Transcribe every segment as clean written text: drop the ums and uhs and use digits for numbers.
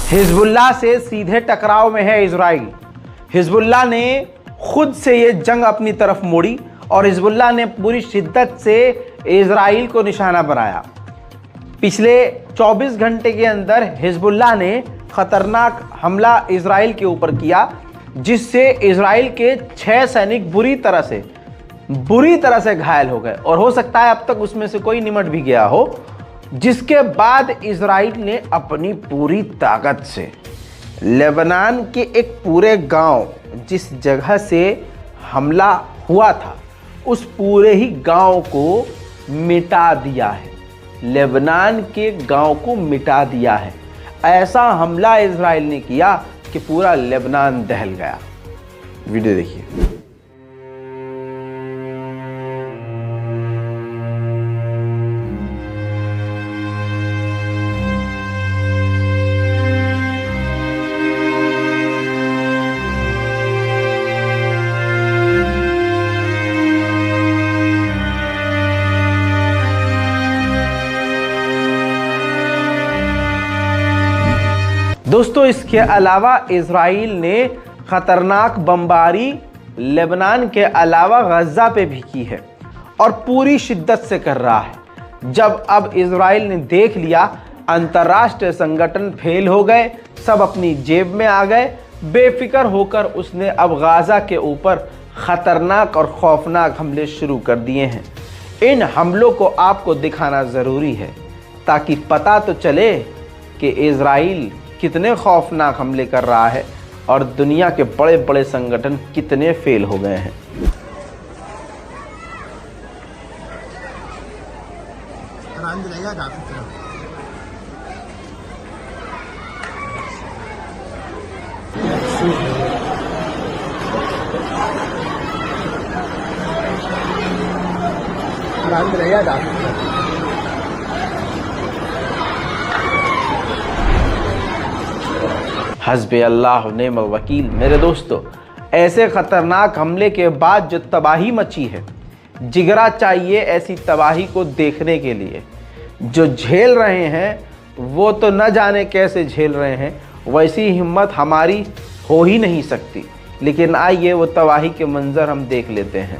Hezbollah से सीधे टकराव में है इजराइल। हिजबुल्लाह ने खुद से ये जंग अपनी तरफ मोड़ी और हिजबुल्लाह ने पूरी शिद्दत से इजराइल को निशाना बनाया। पिछले 24 घंटे के अंदर हिजबुल्लाह ने खतरनाक हमला इजराइल के ऊपर किया, जिससे इजराइल के 6 सैनिक बुरी तरह से घायल हो गए और हो सकता है अब तक उसमें से कोई निमट भी गया हो। जिसके बाद इजराइल ने अपनी पूरी ताकत से लेबनान के एक पूरे गांव, जिस जगह से हमला हुआ था, उस पूरे ही गांव को मिटा दिया है। लेबनान के गांव को मिटा दिया है। ऐसा हमला इजराइल ने किया कि पूरा लेबनान दहल गया। वीडियो देखिए। दोस्तों, इसके अलावा इजराइल ने खतरनाक बमबारी लेबनान के अलावा गजा पे भी की है और पूरी शिद्दत से कर रहा है। जब अब इजराइल ने देख लिया अंतर्राष्ट्रीय संगठन फेल हो गए, सब अपनी जेब में आ गए, बेफिक्र होकर उसने अब गाजा के ऊपर खतरनाक और खौफनाक हमले शुरू कर दिए हैं। इन हमलों को आपको दिखाना ज़रूरी है ताकि पता तो चले कि इजराइल कितने खौफनाक हमले कर रहा है और दुनिया के बड़े बड़े संगठन कितने फेल हो गए हैं। हस्बे अल्लाह व निअमल वकील। मेरे दोस्तों, ऐसे खतरनाक हमले के बाद जो तबाही मची है, जिगरा चाहिए ऐसी तबाही को देखने के लिए। जो झेल रहे हैं वो तो न जाने कैसे झेल रहे हैं, वैसी हिम्मत हमारी हो ही नहीं सकती। लेकिन आइए वो तबाही के मंजर हम देख लेते हैं।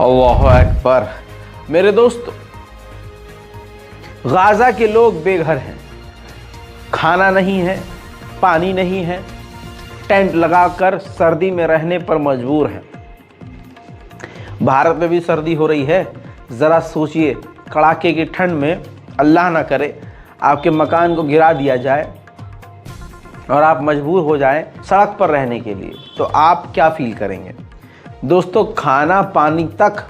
अल्लाहु अकबर। मेरे दोस्त, गाजा के लोग बेघर हैं, खाना नहीं है, पानी नहीं है, टेंट लगाकर सर्दी में रहने पर मजबूर हैं। भारत में भी सर्दी हो रही है। ज़रा सोचिए, कड़ाके की ठंड में अल्लाह ना करे आपके मकान को गिरा दिया जाए और आप मजबूर हो जाएं सड़क पर रहने के लिए, तो आप क्या फील करेंगे? दोस्तों, खाना पानी तक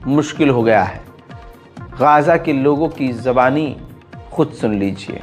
मुश्किल हो गया है। गाजा के लोगों की ज़बानी खुद सुन लीजिए।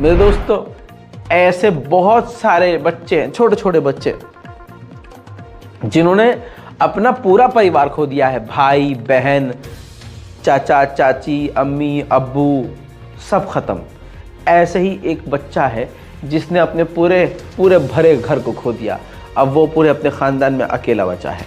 मेरे दोस्तों, ऐसे बहुत सारे बच्चे, छोटे छोटे बच्चे जिन्होंने अपना पूरा परिवार खो दिया है, भाई बहन, चाचा चाची, अम्मी अब्बू, सब खत्म। ऐसे ही एक बच्चा है जिसने अपने पूरे भरे घर को खो दिया। अब वो पूरे अपने ख़ानदान में अकेला बचा है।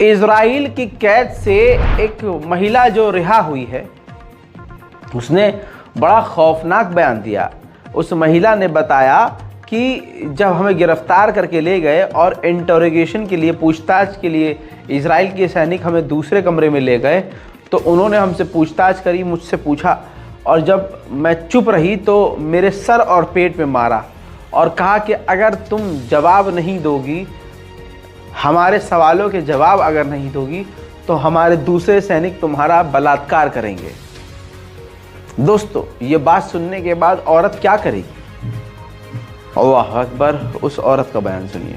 इज़राइल की कैद से एक महिला जो रिहा हुई है, उसने बड़ा खौफनाक बयान दिया। उस महिला ने बताया कि जब हमें गिरफ्तार करके ले गए और इंटरोगेशन के लिए, पूछताछ के लिए इज़राइल के सैनिक हमें दूसरे कमरे में ले गए, तो उन्होंने हमसे पूछताछ करी, मुझसे पूछा, और जब मैं चुप रही तो मेरे सर और पेट में मारा और कहा कि अगर तुम जवाब नहीं दोगी, हमारे सवालों के जवाब अगर नहीं दोगी, तो हमारे दूसरे सैनिक तुम्हारा बलात्कार करेंगे। दोस्तों, ये बात सुनने के बाद औरत क्या करेगी? अल्लाह अकबर। उस औरत का बयान सुनिए।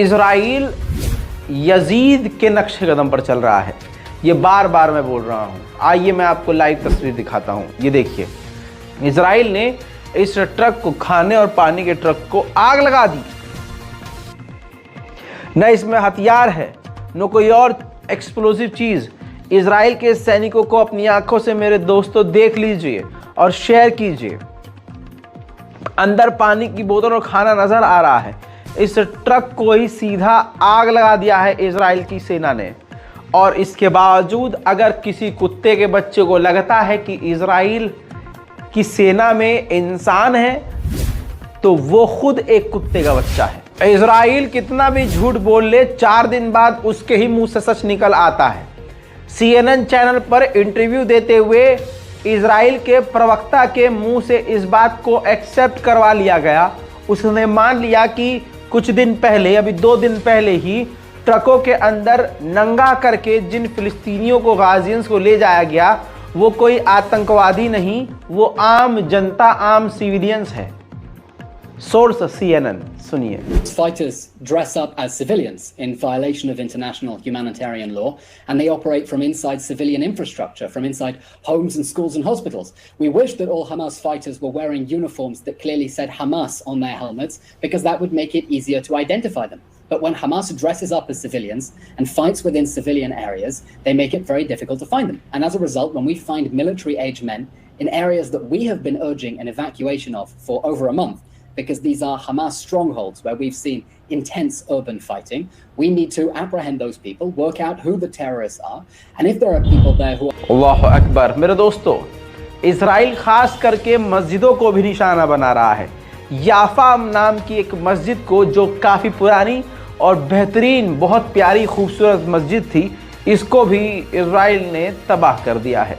इज़राइल यजीद के नक्शे कदम पर चल रहा है, ये बार बार मैं बोल रहा हूँ। आइए मैं आपको लाइव तस्वीर दिखाता हूँ। ये देखिए, इज़राइल ने इस ट्रक को, खाने और पानी के ट्रक को आग लगा दी। न इसमें हथियार है, न कोई और एक्सप्लोसिव चीज़। इज़राइल के सैनिकों को अपनी आंखों से मेरे दोस्तों देख लीजिए और शेयर कीजिए। अंदर पानी की बोतल और खाना नज़र आ रहा है। इस ट्रक को ही सीधा आग लगा दिया है इज़राइल की सेना ने। और इसके बावजूद अगर किसी कुत्ते के बच्चे को लगता है कि इज़राइल की सेना में इंसान है, तो वो खुद एक कुत्ते का बच्चा है। इज़राइल कितना भी झूठ बोल ले, 4 दिन बाद उसके ही मुंह से सच निकल आता है। CNN चैनल पर इंटरव्यू देते हुए इज़राइल के प्रवक्ता के मुंह से इस बात को एक्सेप्ट करवा लिया गया। उसने मान लिया कि कुछ दिन पहले, अभी 2 दिन पहले ही, ट्रकों के अंदर नंगा करके जिन फिलिस्तीनियों को, गाजियंस को ले जाया गया, वो कोई आतंकवादी नहीं, वो आम जनता, आम सिविलियंस है। सोर्स CNN, सुनिए। Fighters dress up as civilians in violation of international humanitarian law, and they operate from inside civilian infrastructure, from inside homes and schools and hospitals. We wish that all Hamas fighters were wearing uniforms that clearly said Hamas on their helmets, because that would make it easier to identify them. But when Hamas dresses up as civilians and fights within civilian areas, they make it very difficult to find them. And as a result, when we find military-age men in areas that we have been urging an evacuation of for over a month, because these are Hamas strongholds where we've seen intense urban fighting, we need to apprehend those people, work out who the terrorists are, and if there are people there who are... अल्लाहु अकबर। मेरे दोस्तों, Israel खास करके मस्जिदों को भी निशाना बना रहा है। याफा नाम की एक मस्जिद को, जो काफ़ी पुरानी और बेहतरीन, बहुत प्यारी खूबसूरत मस्जिद थी, इसको भी इज़राइल ने तबाह कर दिया है।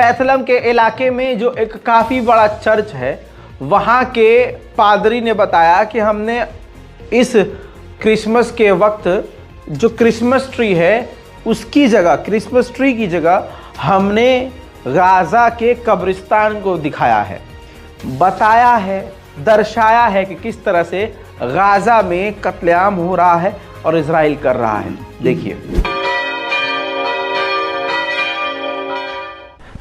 बैतलहम के इलाके में जो एक काफ़ी बड़ा चर्च है, वहाँ के पादरी ने बताया कि हमने इस क्रिसमस के वक्त जो क्रिसमस ट्री है उसकी जगह, क्रिसमस ट्री की जगह हमने गाज़ा के कब्रिस्तान को दिखाया है, बताया है, दर्शाया है कि किस तरह से गाज़ा में कत्लेआम हो रहा है और इजराइल कर रहा है। देखिए।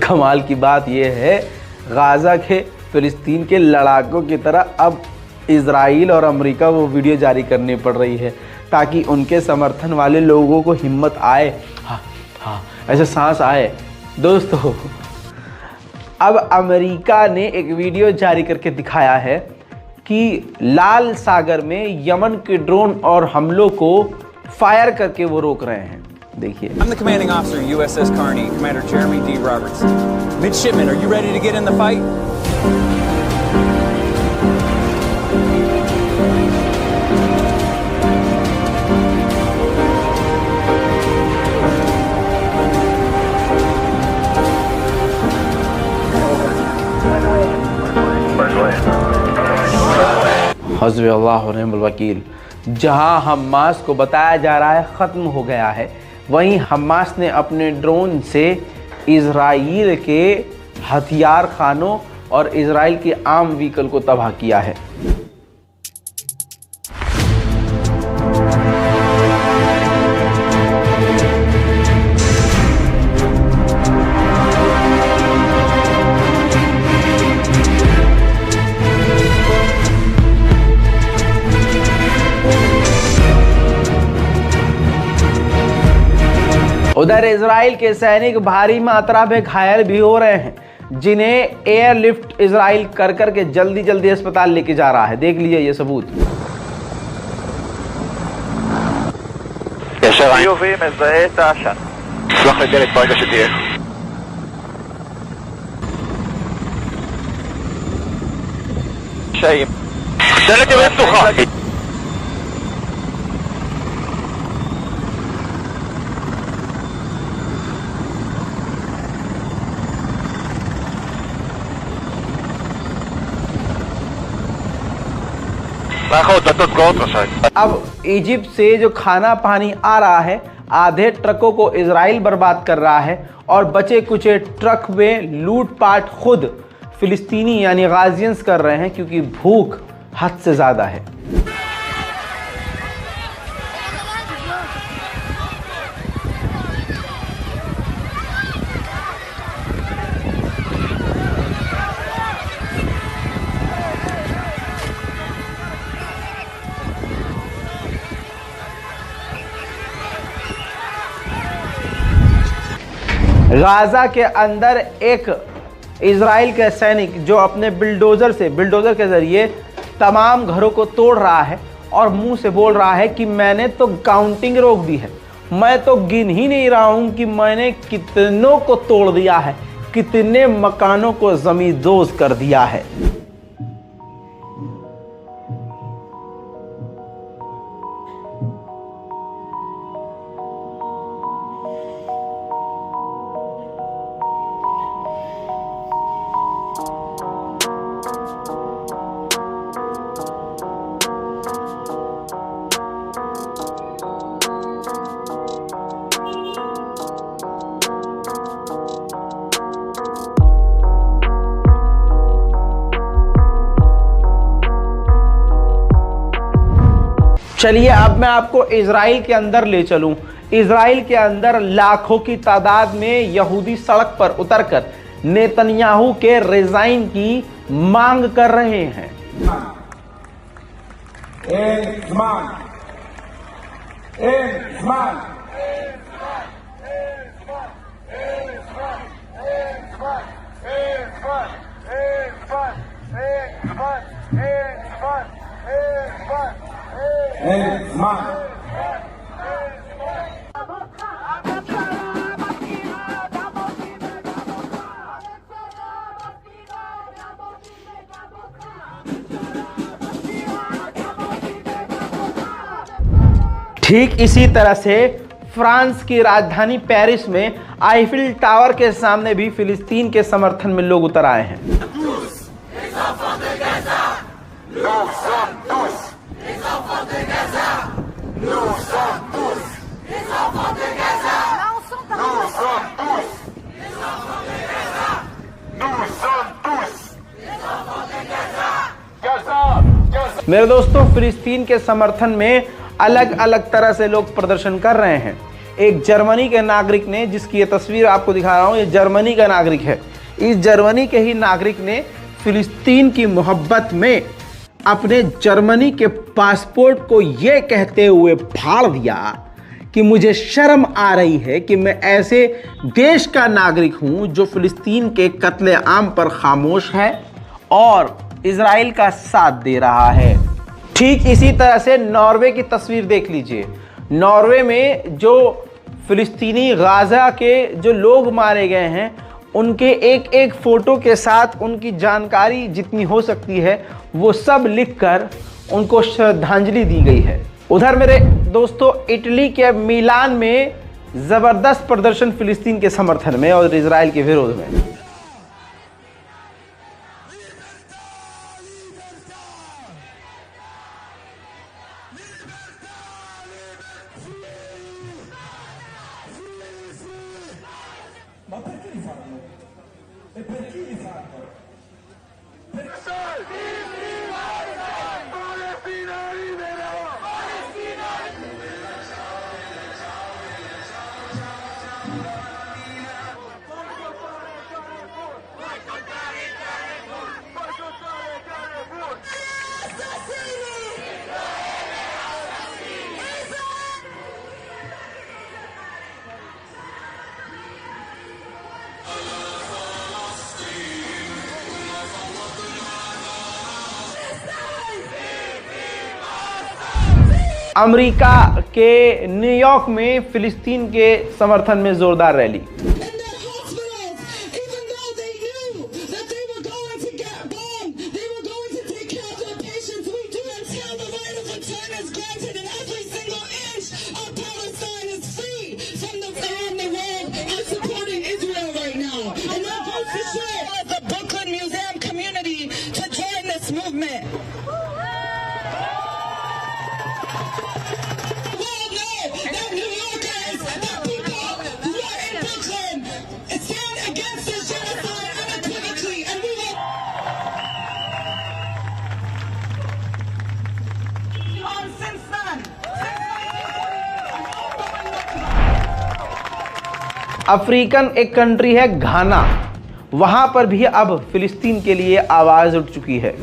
कमाल की बात यह है, गाज़ा के फिलिस्तीन के लड़ाकों की तरह अब इजराइल और अमेरिका वो वीडियो जारी करनी पड़ रही है ताकि उनके समर्थन वाले लोगों को हिम्मत आए, हाँ ऐसे सांस आए। दोस्तों, अब अमेरिका ने एक वीडियो जारी करके दिखाया है कि लाल सागर में यमन के ड्रोन और हमलों को फायर करके वो रोक रहे हैं। देखिए। I'm the commanding officer, USS Carney, Commander Jeremy D. Roberts. Midshipman, are you ready to get in the fight? हस्बी अल्लाह व निअमल वकील। जहां हमास को बताया जा रहा है ख़त्म हो गया है, वहीं हमास ने अपने ड्रोन से इजराइल के हथियार खानों और इजराइल के आम व्हीकल को तबाह किया है। उधर इजराइल के सैनिक भारी मात्रा में घायल भी हो रहे हैं, जिन्हें एयरलिफ्ट इजराइल कर करके जल्दी जल्दी अस्पताल लेके जा रहा है। देख लीजिए ये सबूत। חיובי, מזהה את העשן. שלח לדלת ברגע שתהיה. קשיים. דלת ימין פתוחה. अब इजिप्ट से जो खाना पानी आ रहा है, आधे ट्रकों को इजराइल बर्बाद कर रहा है और बचे कुचे ट्रक में लूटपाट खुद फिलिस्तीनी यानी गाजियंस कर रहे हैं, क्योंकि भूख हद से ज़्यादा है। गाज़ा के अंदर एक इजराइल के सैनिक जो अपने बिल्डोज़र के ज़रिए तमाम घरों को तोड़ रहा है और मुंह से बोल रहा है कि मैंने तो काउंटिंग रोक दी है, मैं तो गिन ही नहीं रहा हूं कि मैंने कितनों को तोड़ दिया है, कितने मकानों को ज़मींदोज़ कर दिया है। चलिए अब मैं आपको इजराइल के अंदर ले चलूं। इजराइल के अंदर लाखों की तादाद में यहूदी सड़क पर उतरकर नेतन्याहू के रिजाइन की मांग कर रहे हैं। ठीक इसी तरह से फ्रांस की राजधानी पेरिस में आईफिल टावर के सामने भी फिलिस्तीन के समर्थन में लोग उतर आए हैं। मेरे दोस्तों, फिलिस्तीन के समर्थन में अलग अलग तरह से लोग प्रदर्शन कर रहे हैं। एक जर्मनी के नागरिक ने, जिसकी ये तस्वीर आपको दिखा रहा हूं, ये जर्मनी का नागरिक है। इस जर्मनी के ही नागरिक ने फिलिस्तीन की मोहब्बत में अपने जर्मनी के पासपोर्ट को ये कहते हुए फाड़ दिया कि मुझे शर्म आ रही है कि मैं ऐसे देश का नागरिक हूं जो फिलिस्तीन के कत्ले-आम पर खामोश है और इजराइल का साथ दे रहा है। ठीक इसी तरह से नॉर्वे की तस्वीर देख लीजिए। नॉर्वे में जो फिलिस्तीनी गाजा के जो लोग मारे गए हैं, उनके एक एक फोटो के साथ उनकी जानकारी जितनी हो सकती है वो सब लिखकर उनको श्रद्धांजलि दी गई है। उधर मेरे दोस्तों, इटली के मिलान में जबरदस्त प्रदर्शन फिलिस्तीन के समर्थन में और इजराइल के विरोध में। अमेरिका के न्यूयॉर्क में फिलिस्तीन के समर्थन में जोरदार रैली। अफ्रीकन एक कंट्री है घाना, वहां पर भी अब फिलिस्तीन के लिए आवाज उठ चुकी है।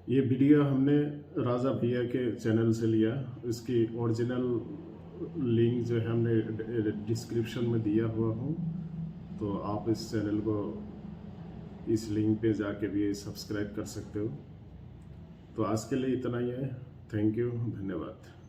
ये वीडियो हमने राजा भैया के चैनल से लिया। इसकी ओरिजिनल लिंक जो है हमने डिस्क्रिप्शन में दिया हुआ हूँ, तो आप इस चैनल को इस लिंक पे जाके भी सब्सक्राइब कर सकते हो। तो आज के लिए इतना ही है। थैंक यू, धन्यवाद।